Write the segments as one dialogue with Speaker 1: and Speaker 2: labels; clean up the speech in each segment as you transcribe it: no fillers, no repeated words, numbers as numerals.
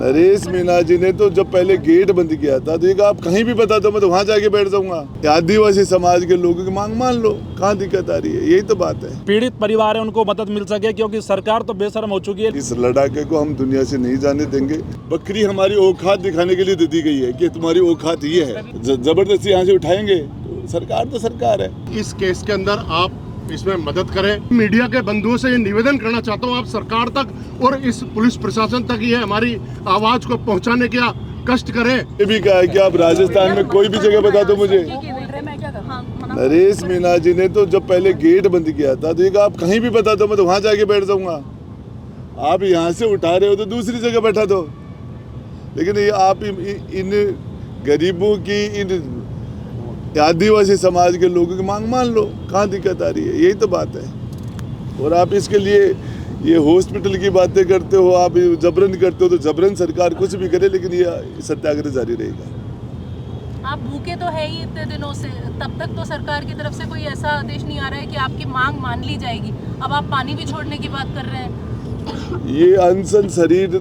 Speaker 1: नरेश मीना जी ने तो जब पहले गेट बंद किया था तो ये आप कहीं भी बता दो, मैं तो वहाँ जाके बैठ जाऊंगा। आदिवासी समाज के लोगों की मांग मान लो, कहाँ दिक्कत आ रही है? यही तो बात है।
Speaker 2: पीड़ित परिवार है, उनको मदद मिल सके, क्योंकि सरकार तो बेशर्म हो चुकी है।
Speaker 1: इस लड़ाके को हम दुनिया से नहीं जाने देंगे। बकरी हमारी औकात दिखाने के लिए दे दी गई है कि तुम्हारी औकात ये है, जबरदस्ती यहाँ से उठाएंगे। तो सरकार तो सरकार है।
Speaker 3: इस केस के अंदर आप इसमें मदद करें। मीडिया के बंधुओं से ये निवेदन करना चाहता हूँ, आप सरकार तक और इस पुलिस प्रशासन तक ये हमारी आवाज को पहुंचाने का कष्ट करें।
Speaker 1: ये भी कहा है कि आप राजस्थान में कोई भी जगह बता दो मुझे। नरेश मीना जी ने तो जब पहले गेट बंद किया था तो ये आप कहीं भी बता दो, मैं तो वहाँ जाके बैठ जाऊंगा। आप यहाँ से उठा रहे हो तो दूसरी जगह बैठा दो। लेकिन ये आप इन गरीबों की, इन आदिवासी समाज के लोगों की मांग मान लो, कहाँ दिक्कत आ रही है? यही तो बात है। और आप इसके लिए ये हॉस्पिटल की बातें करते हो, आप जबरन करते हो, तो जबरन सरकार कुछ भी करे, लेकिन ये सत्याग्रह जारी रहेगा।
Speaker 4: आप भूखे तो है ही इतने दिनों से, तब तक तो सरकार की तरफ से कोई ऐसा आदेश नहीं आ रहा है कि आपकी मांग मान ली जाएगी। अब आप पानी भी छोड़ने की बात कर रहे हैं।
Speaker 1: ये अनशन शरीर,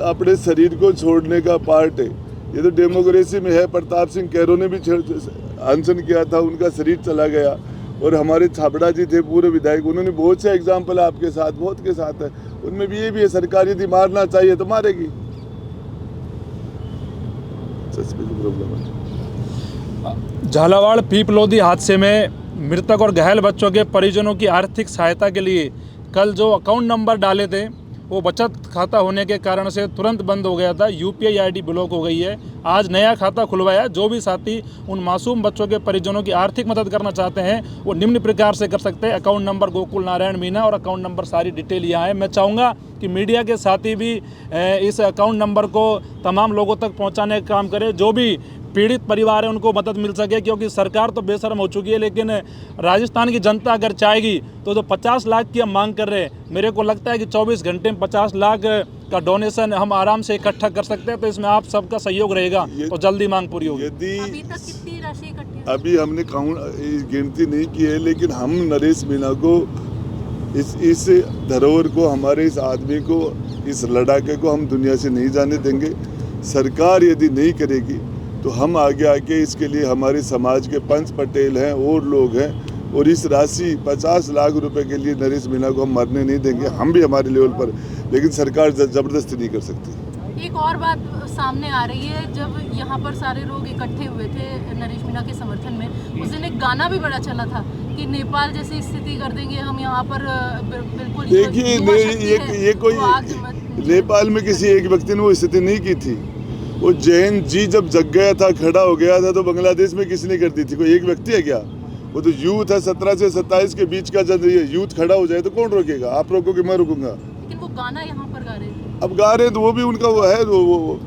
Speaker 1: अपने शरीर को छोड़ने का पार्ट है। ये तो डेमोक्रेसी में है। प्रताप सिंह कैरो ने भी अनशन किया था, उनका शरीर चला गया। और हमारे छाबड़ा जी थे पूर्व विधायक, उन्होंने बहुत से एग्जाम्पल आपके साथ, बहुत के साथ है। उनमें भी ये भी है, सरकार यदि मारना चाहिए तो मारेगी।
Speaker 2: झालावाड़ पीपलोदी हादसे में मृतक और घायल बच्चों के परिजनों की आर्थिक सहायता के लिए कल जो अकाउंट नंबर डाले थे वो बचत खाता होने के कारण से तुरंत बंद हो गया था। यूपीआई आईडी ब्लॉक हो गई है। आज नया खाता खुलवाया। जो भी साथी उन मासूम बच्चों के परिजनों की आर्थिक मदद करना चाहते हैं वो निम्न प्रकार से कर सकते हैं। अकाउंट नंबर गोकुल नारायण मीना और अकाउंट नंबर सारी डिटेल यहाँ है। मैं चाहूँगा कि मीडिया के साथी भी इस अकाउंट नंबर को तमाम लोगों तक पहुँचाने का काम करें। जो भी पीड़ित परिवार है उनको मदद मिल सके, क्योंकि सरकार तो बेशर्म हो चुकी है। लेकिन राजस्थान की जनता अगर चाहेगी तो जो 50 लाख की हम मांग कर रहे हैं, मेरे को लगता है कि 24 घंटे में 50 लाख का डोनेशन हम आराम से इकट्ठा कर सकते हैं। तो इसमें आप सबका सहयोग रहेगा तो जल्दी मांग पूरी होगी।
Speaker 4: अभी तक कितनी राशि इकट्ठी?
Speaker 1: अभी हमने गिनती नहीं की है, लेकिन हम नरेश मीना को, इस धरोहर को, हमारे इस आदमी को, इस लड़ाके को हम दुनिया से नहीं जाने देंगे। सरकार यदि नहीं करेगी तो हम आगे आके इसके लिए हमारे समाज के पंच पटेल हैं और लोग हैं, और इस राशि 50 लाख रुपए के लिए नरेश मीना को हम मरने नहीं देंगे। हम भी हमारे लेवल पर, लेकिन सरकार जबरदस्ती नहीं कर सकती।
Speaker 4: एक और बात सामने आ रही है, जब यहाँ पर सारे लोग इकट्ठे हुए थे नरेश मीना के समर्थन में, उस दिन एक गाना भी बड़ा चला था कि नेपाल जैसी स्थिति कर देंगे हम यहाँ पर। बिल्कुल
Speaker 1: देखिए, ये कोई नेपाल में किसी एक व्यक्ति ने वो स्थिति नहीं की थी। वो जैन जी जब जग गया था, खड़ा हो गया था, तो बांग्लादेश में किसने कर दी थी? कोई एक व्यक्ति है क्या? वो तो यूथ है, 17 से 27 के बीच का। जब ये यूथ खड़ा हो जाए तो कौन रोकेगा? आप रोकोगे, मैं रुकूंगा।
Speaker 4: लेकिन वो गाना यहाँ पर गा रहे थे। अब
Speaker 1: गा रहे हैं तो वो भी उनका वो है,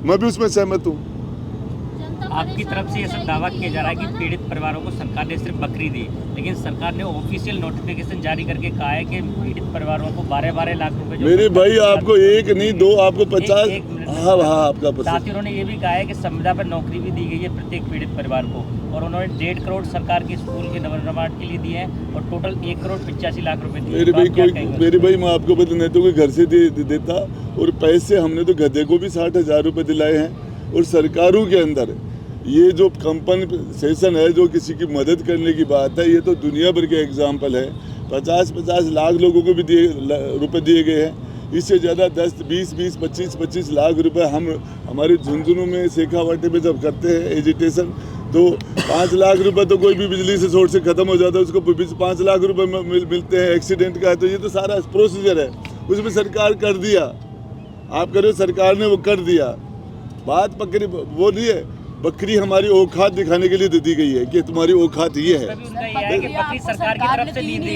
Speaker 1: मैं भी उसमें सहमत हूँ।
Speaker 5: आपकी तरफ से ये सब दावा किया जा रहा है कि पीड़ित परिवारों को सरकार ने सिर्फ बकरी दी, लेकिन सरकार ने ऑफिशियल नोटिफिकेशन जारी करके कहा है कि पीड़ित परिवारों को 12-12 लाख रुपए। मेरे
Speaker 1: भाई, आपको एक नहीं दो, आपको 50। हाँ, आपका
Speaker 5: साथ ही उन्होंने ये भी कहा है कि संविदा पर नौकरी भी दी गई है प्रत्येक पीड़ित परिवार को, और उन्होंने 1.5 करोड़ सरकार के स्कूल के नवनिर्माण के लिए दिए हैं, और टोटल 1 करोड़ 85 लाख रुपए दिए।
Speaker 1: मेरे भाई, मैं आपको बता, नहीं तो कोई घर से देता, और पैसे हमने तो गधे को भी 60,000 रुपए दिलाए हैं। और सरकारों के अंदर ये जो कंपनसेशन है, जो किसी की मदद करने की बात है, ये तो दुनिया भर के एग्जाम्पल है। 50-50 लाख लोगों को भी रुपए दिए गए हैं। इससे ज़्यादा 10, 20, 25 लाख रुपए हम हमारे झुंझुनू में, शेखावाटी में जब करते हैं एजिटेशन, तो 5 लाख रुपए तो कोई भी बिजली से सोर्स से ख़त्म हो जाता है, उसको 5 लाख रुपए मिलते हैं। एक्सीडेंट का है तो ये तो सारा प्रोसीजर है, उसमें सरकार कर दिया। आप करो, सरकार ने वो कर दिया। बात पकड़ी वो नहीं है, बकरी हमारी औकात दिखाने के लिए दे दी गई है कि तुम्हारी औकात ये है।
Speaker 5: बकरी सरकार की तरफ से दी गई।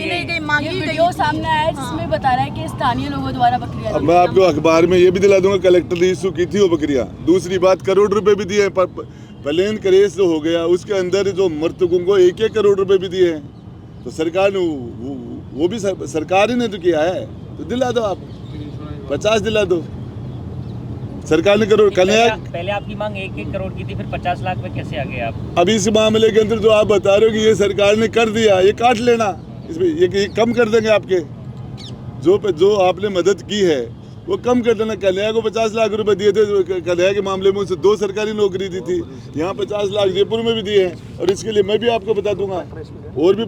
Speaker 6: वीडियो सामने आया जिसमें बता रहा है कि स्थानीय लोगों द्वारा बकरियां।
Speaker 1: अब मैं आपको अखबार में ये भी दिला दूंगा, कलेक्टर ने इशू की थी वो बकरियां। दूसरी बात, करोड़ रुपए भी दिए हैं। प्लेन क्रेश जो हो गया उसके अंदर जो मृतकों को 1-1 करोड़ रुपए भी दिए हैं। तो सरकार ने वो भी सरकार ही ने तो किया है, तो दिला दो आप, 50 दिला दो। सरकार ने करोड़
Speaker 5: पहले आपकी मांग 1-1 करोड़ की थी, फिर 50 लाख में कैसे आ गए आप?
Speaker 1: अब इस मामले के अंदर जो आप बता रहे हो कि ये सरकार ने कर दिया, ये काट लेना, इसमें ये कम कर देंगे आपके जो आपने मदद की है। वो कम कर देना। कन्हैया को 50 लाख रुपए दिए थे, कन्हैया के मामले में उसे 2 सरकारी नौकरी दी थी, यहाँ 50 लाख जयपुर में भी दिए हैं। और इसके लिए मैं भी आपको बता दूंगा, और भी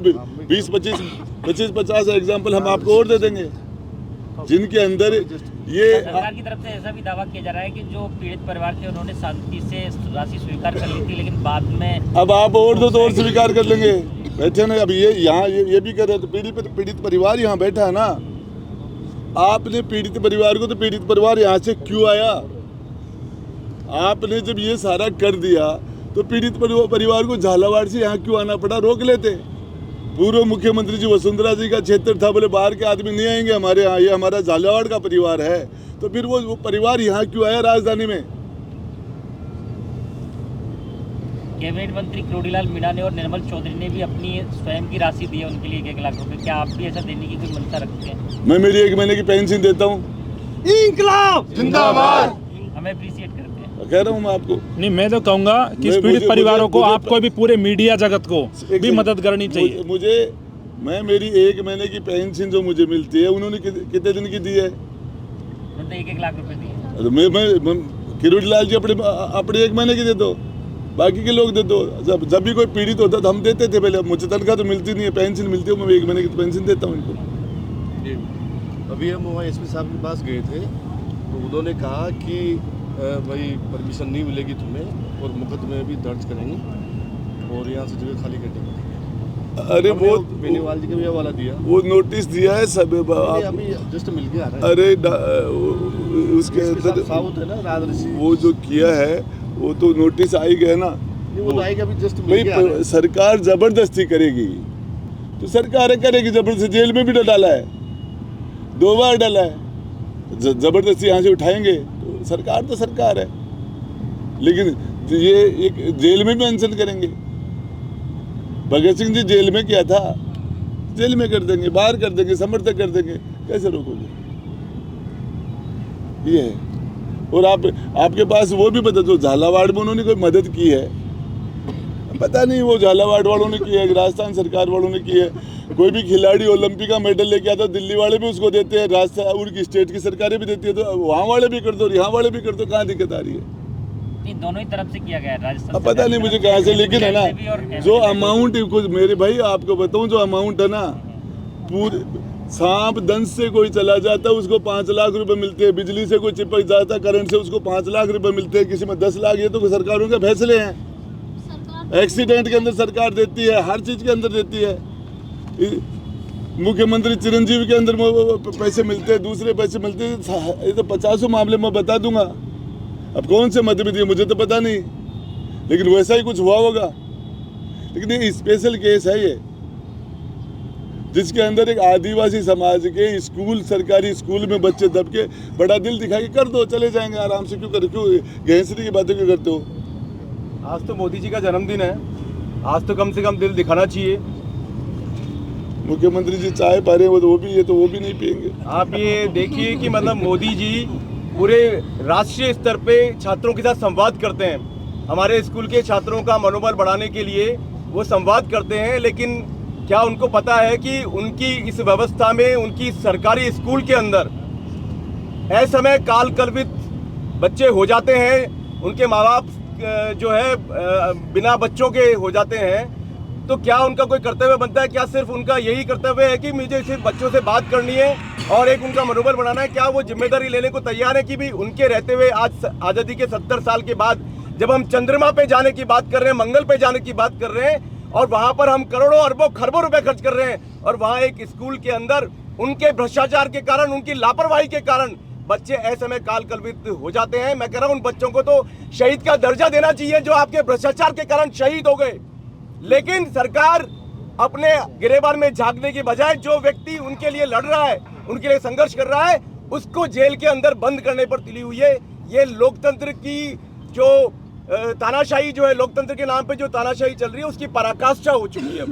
Speaker 1: 20-25-50 एग्जाम्पल हम आपको और दे देंगे, जिनके अंदर ये
Speaker 5: सरकार की तरफ से ऐसा भी दावा किया जा रहा है कि जो पीड़ित परिवार थे उन्होंने शांति से राशि स्वीकार कर ली थी, लेकिन बाद में
Speaker 1: अब आप और दो तो और स्वीकार कर लेंगे। बैठे ना अब ये यहाँ ये भी कर रहे, तो पीड़ित परिवार यहाँ बैठा है ना। आपने पीड़ित परिवार को, तो पीड़ित परिवार यहाँ से क्यों आया? आपने जब ये सारा कर दिया तो पीड़ित परिवार को झालावाड़ से यहाँ क्यों आना पड़ा? रोक लेते। पूर्व मुख्यमंत्री जी वसुंधरा जी का क्षेत्र था, बोले बाहर के आदमी नहीं आएंगे हमारे यहाँ, ये हमारा झालावाड़ का परिवार है, तो फिर वो परिवार यहाँ क्यों आया राजधानी में?
Speaker 5: कैबिनेट मंत्री किरोड़ीलाल मीणा ने और निर्मल चौधरी ने भी अपनी स्वयं की राशि दी है उनके लिए 1 लाख रुपए। क्या आप भी ऐसा देने की कोई मंशा रखते हैं?
Speaker 1: मैं मेरी 1 महीने की पेंशन देता हूँ।
Speaker 3: इंकलाब जिंदाबाद।
Speaker 5: हमें अप्रिशिएट करते हैं।
Speaker 1: कह रहा हूँ मैं आपको।
Speaker 2: नहीं, मैं तो कहूँगा कि इस पीड़ित परिवारों को, आपको भी पूरे मीडिया जगत को भी मदद करनी चाहिए।
Speaker 1: मैं मेरी 1 महीने की पेंशन जो मुझे मिलती है, उन्होंने कितने दिन की दी है?
Speaker 5: उन्होंने 1-1 लाख रुपए दिए।
Speaker 1: तो मैं किरोड़ीलाल जी अपने 1 महीने की दे दो, बाकी के लोग दे दो। जब भी कोई पीड़ित होता तो हम देते थे पहले। मुझे तनख्वाह तो मिलती नहीं है, पेंशन मिलती है, मैं 1 महीने की पेंशन देता हूँ इनको।
Speaker 7: अभी हम वहाँ एसपी साहब के पास गए थे, तो उन्होंने कहा कि भाई परमिशन नहीं मिलेगी तुम्हें और मुकदमे भी दर्ज करेंगे और यहाँ से जगह खाली कर देंगे।
Speaker 1: अरे वो
Speaker 7: बेनीवाल जी का भी हवाला दिया,
Speaker 1: वो नोटिस दिया है सब।
Speaker 7: अभी जस्ट मिल के आ रहा है।
Speaker 1: अरे उसके अंदर
Speaker 7: साउथ है ना, राजऋषि,
Speaker 1: वो जो किया है वो तो नोटिस आ ही गया ना।
Speaker 7: वो तो आएगा, अभी जस्ट मिल के आ रहा है।
Speaker 1: सरकार जबरदस्ती करेगी तो सरकार करेगी, जबरदस्ती। जेल में भी डाला है, 2 बार डाला है। जबरदस्ती यहाँ से उठाएंगे तो सरकार तो सरकार है, लेकिन ये एक जेल में भी अनशन करेंगे। भगत सिंह जी जेल में किया था, जेल में कर देंगे, बाहर कर देंगे, समर्थक कर देंगे। कैसे रोकोगे? ये है। और आपके पास वो भी बता दो, झालावाड़ में उन्होंने कोई मदद की है? पता नहीं, वो झालावाड़ वालों ने की है, राजस्थान सरकार वालों ने की है। कोई भी खिलाड़ी ओलंपिक का मेडल लेके आता, दिल्ली वाले भी उसको देते हैं, राजस्थान उनकी स्टेट की सरकारें भी देती है, तो वहाँ वाले भी कर दो, यहाँ वाले भी कर दो। कहाँ दिक्कत आ रही है?
Speaker 5: नहीं, दोनों ही तरफ से किया गया है राजस्थान।
Speaker 1: अब पता नहीं मुझे कहाँ से, लेकिन है ना जो अमाउंट, कुछ मेरे भाई आपको बताऊं, जो अमाउंट है ना, पूरे सांप दंश से कोई चला जाता है उसको 5 लाख रुपए मिलते हैं, बिजली से कोई चिपक जाता है करंट से उसको 5 लाख रुपए मिलते हैं, किसी में 10 लाख। ये तो सरकारों के फैसले हैं। एक्सीडेंट के अंदर सरकार देती है, हर चीज के अंदर देती है। मुख्यमंत्री चिरंजीवी के अंदर पैसे मिलते हैं, दूसरे पैसे मिलते हैं। ये तो 50 मामले में बता दूंगा। अब कौन से मध्य में दिए मुझे तो पता नहीं, लेकिन वैसा ही कुछ हुआ होगा। लेकिन ये स्पेशल केस है ये, जिसके अंदर एक आदिवासी समाज के स्कूल, सरकारी स्कूल में बच्चे दब के बड़ा दिल दिखा के कर दो, चले जाएंगे आराम से। क्यों गैंसरी की बातें क्यों करते हो?
Speaker 8: आज तो मोदी जी का जन्मदिन है, आज तो कम से कम दिल दिखाना चाहिए।
Speaker 1: मुख्यमंत्री जी चाय पा रहे हैं, वो भी, ये तो वो भी नहीं पियेंगे।
Speaker 8: आप ये देखिए कि मतलब मोदी जी पूरे राष्ट्रीय स्तर पे छात्रों के साथ संवाद करते हैं। हमारे स्कूल के छात्रों का मनोबल बढ़ाने के लिए वो संवाद करते हैं, लेकिन क्या उनको पता है कि उनकी इस व्यवस्था में, उनकी सरकारी स्कूल के अंदर असमय काल कल्पित बच्चे हो जाते हैं, उनके माँ बाप जो है बिना बच्चों के हो जाते हैं, तो क्या उनका कोई कर्तव्य बनता है? क्या सिर्फ उनका यही कर्तव्य है कि मुझे सिर्फ बच्चों से बात करनी है और एक उनका मनोबल बढ़ाना है? क्या वो जिम्मेदारी लेने को तैयार है कि भी उनके रहते हुए आज आज़ादी के 70 साल के बाद जब हम चंद्रमा पे जाने की बात कर रहे हैं, मंगल पे जाने की बात कर रहे हैं, और वहां पर हम करोड़ों अरबों खरबों रुपए खर्च कर रहे हैं, और वहां एक स्कूल के अंदर उनके भ्रष्टाचार के कारण, उनकी लापरवाही के कारण बच्चे असमय काल कल्पित हो जाते हैं। मैं कह रहा हूं उन बच्चों को तो शहीद का दर्जा देना चाहिए जो आपके भ्रष्टाचार के कारण शहीद हो गए। लेकिन सरकार अपने गिरेबान में झांकने की बजाय जो व्यक्ति उनके लिए लड़ रहा है, उनके लिए संघर्ष कर रहा है, उसको जेल के अंदर बंद करने पर तुली हुई है। ये लोकतंत्र की जो तानाशाही जो है, लोकतंत्र के नाम पे जो तानाशाही चल रही है, उसकी पराकाष्ठा हो चुकी है।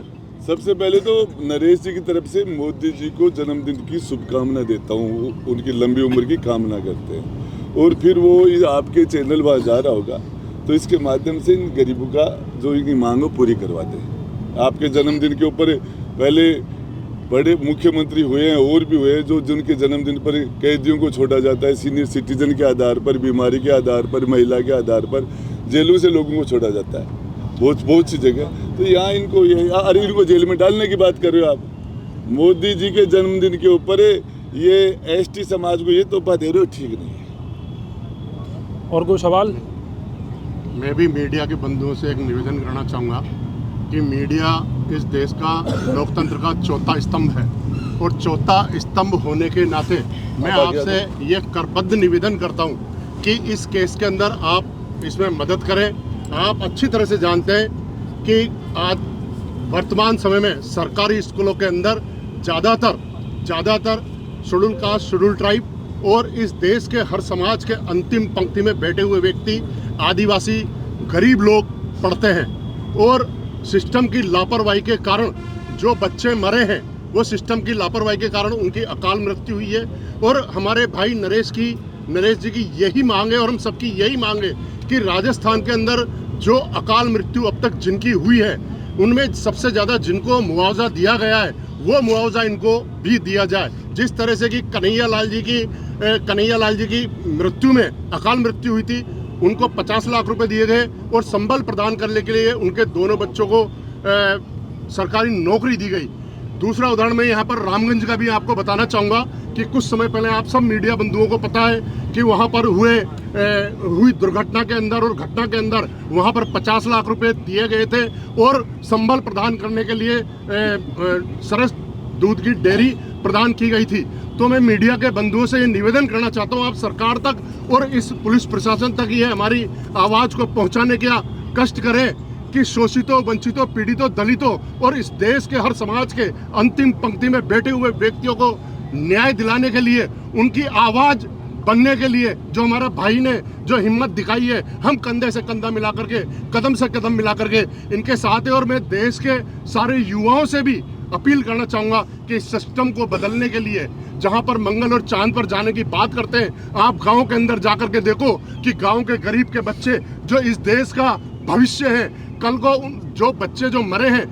Speaker 1: सबसे पहले तो नरेश जी की तरफ से मोदी जी को जन्मदिन की शुभकामना देता हूँ, उनकी लंबी उम्र की कामना करते हैं। और फिर वो आपके चैनल वहाँ जा रहा होगा तो इसके माध्यम से इन गरीबों का जो इनकी मांग हो पूरी करवाते हैं। आपके जन्मदिन के ऊपर पहले बड़े मुख्यमंत्री हुए हैं और भी हुए हैं जो जिनके जन्मदिन पर कैदियों को छोड़ा जाता है, सीनियर सिटीजन के आधार पर, बीमारी के आधार पर, महिला के आधार पर जेलों से लोगों को छोड़ा जाता है बहुत सी जगह। तो यहाँ इनको अरे इनको जेल में डालने की बात कर रहे हो आप। मोदी जी के जन्मदिन के ऊपर ये एसटी समाज को ये तोहफा दे रहे हो, ठीक नहीं है।
Speaker 2: और कोई सवाल?
Speaker 3: मैं भी मीडिया के बंधुओं से एक निवेदन करना चाहूँगा कि मीडिया इस देश का लोकतंत्र का चौथा स्तंभ है और चौथा स्तंभ होने के नाते मैं आपसे ये करबद्ध निवेदन करता हूँ कि इस केस के अंदर आप इसमें मदद करें। आप अच्छी तरह से जानते हैं कि आज वर्तमान समय में सरकारी स्कूलों के अंदर ज़्यादातर शेड्यूल कास्ट, शेड्यूल ट्राइब और इस देश के हर समाज के अंतिम पंक्ति में बैठे हुए व्यक्ति, आदिवासी, गरीब लोग पढ़ते हैं और सिस्टम की लापरवाही के कारण जो बच्चे मरे हैं वो सिस्टम की लापरवाही के कारण उनकी अकाल मृत्यु हुई है। और हमारे भाई नरेश जी की यही मांग है और हम सबकी यही मांग है कि राजस्थान के अंदर जो अकाल मृत्यु अब तक जिनकी हुई है उनमें सबसे ज़्यादा जिनको मुआवजा दिया गया है वो मुआवजा इनको भी दिया जाए। जिस तरह से कि कन्हैया लाल जी की मृत्यु में अकाल मृत्यु हुई थी, उनको 50 लाख रुपए दिए गए और संबल प्रदान करने के लिए उनके दोनों बच्चों को सरकारी नौकरी दी गई। दूसरा उदाहरण मैं यहाँ पर रामगंज का भी आपको बताना चाहूँगा कि कुछ समय पहले आप सब मीडिया बंधुओं को पता है कि वहाँ पर हुई दुर्घटना के अंदर और घटना के अंदर वहाँ पर 50 लाख रुपए दिए गए थे और संबल प्रदान करने के लिए सरस दूध की डेयरी प्रदान की गई थी। तो मैं मीडिया के बंधुओं से ये निवेदन करना चाहता हूँ, आप सरकार तक और इस पुलिस प्रशासन तक ये हमारी आवाज़ को पहुँचाने का कष्ट करें कि शोषितों, वंचितों, पीड़ितों, दलितों और इस देश के हर समाज के अंतिम पंक्ति में बैठे हुए व्यक्तियों को न्याय दिलाने के लिए, उनकी आवाज़ बनने के लिए जो हमारा भाई ने जो हिम्मत दिखाई है, हम कंधे से कंधा मिला करके, कदम से कदम मिला करके इनके साथ है। और मैं देश के सारे युवाओं से भी अपील करना चाहूँगा कि इस सिस्टम को बदलने के लिए जहाँ पर मंगल और चांद पर जाने की बात करते हैं, आप गाँव के अंदर जा करके देखो कि गाँव के गरीब के बच्चे जो इस देश का भविष्य है, कल को जो बच्चे जो मरे हैं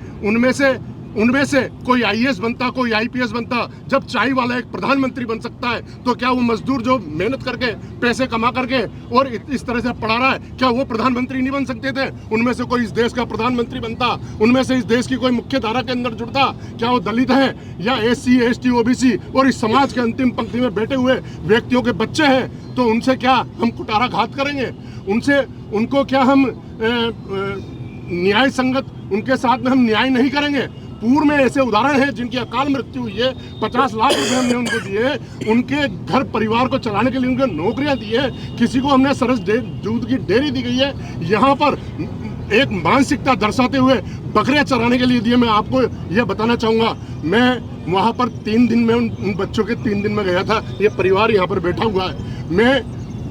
Speaker 3: उनमें से कोई आईएएस बनता, कोई आईपीएस बनता। जब चाय वाला एक प्रधानमंत्री बन सकता है तो क्या वो मजदूर जो मेहनत करके पैसे कमा करके और इस तरह से पढ़ा रहा है, क्या वो प्रधानमंत्री नहीं बन सकते थे? उनमें से कोई इस देश का प्रधानमंत्री बनता, उनमें से इस देश की कोई मुख्य धारा के अंदर जुड़ता। क्या वो दलित है या एससी, एसटी, ओबीसी और इस समाज के अंतिम पंक्ति में बैठे हुए व्यक्तियों के बच्चे हैं, तो उनसे क्या हम कुटाराघात करेंगे? उनको क्या हम न्याय संगत उनके साथ में हम न्याय नहीं करेंगे? पूर्व में ऐसे उदाहरण हैं जिनकी अकाल मृत्यु हुई है, 50 लाख रुपए हमने उनको दिए, उनके घर परिवार को चलाने के लिए उनको नौकरियां दी है, किसी को हमने सरस दूध की डेयरी दी गई है। यहाँ पर एक मानसिकता दर्शाते हुए बकरियां चराने के लिए दिए। मैं आपको यह बताना चाहूँगा, मैं वहाँ पर 3 दिन में उन बच्चों के 3 दिन में गया था। ये परिवार यहाँ पर बैठा हुआ है,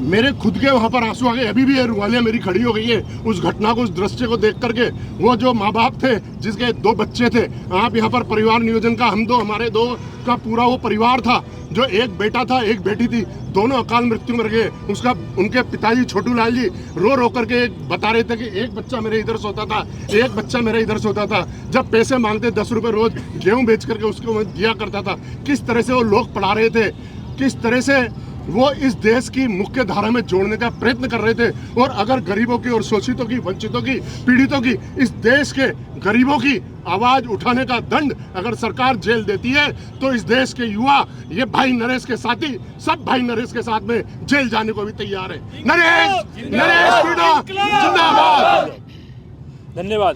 Speaker 3: मेरे खुद के वहाँ पर आंसू आ गए। अभी भी ये रुमालियाँ मेरी खड़ी हो गई है उस घटना को, उस दृश्य को देख करके। वो जो माँ बाप थे जिसके 2 बच्चे थे, आप यहाँ पर परिवार नियोजन का हमारे 2 का पूरा वो परिवार था, जो एक बेटा था, एक बेटी थी, दोनों अकाल मृत्यु मर गए। उनके पिताजी छोटू लाल जी रो करके बता रहे थे कि एक बच्चा मेरे इधर सोता था, एक बच्चा मेरे इधर सोता था। जब पैसे मांगते 10 रुपये रोज गेहूँ बेच करके उसको मैं दिया करता था। किस तरह से वो लोग पढ़ा रहे थे, किस तरह से वो इस देश की मुख्य धारा में जोड़ने का प्रयत्न कर रहे थे। और अगर गरीबों की और शोषितों की, वंचितों की, पीड़ितों की, इस देश के गरीबों की आवाज उठाने का दंड अगर सरकार जेल देती है तो इस देश के युवा, ये भाई नरेश के साथी, सब भाई नरेश के साथ में जेल जाने को भी तैयार है। नरेश जिंदाबाद।
Speaker 2: धन्यवाद।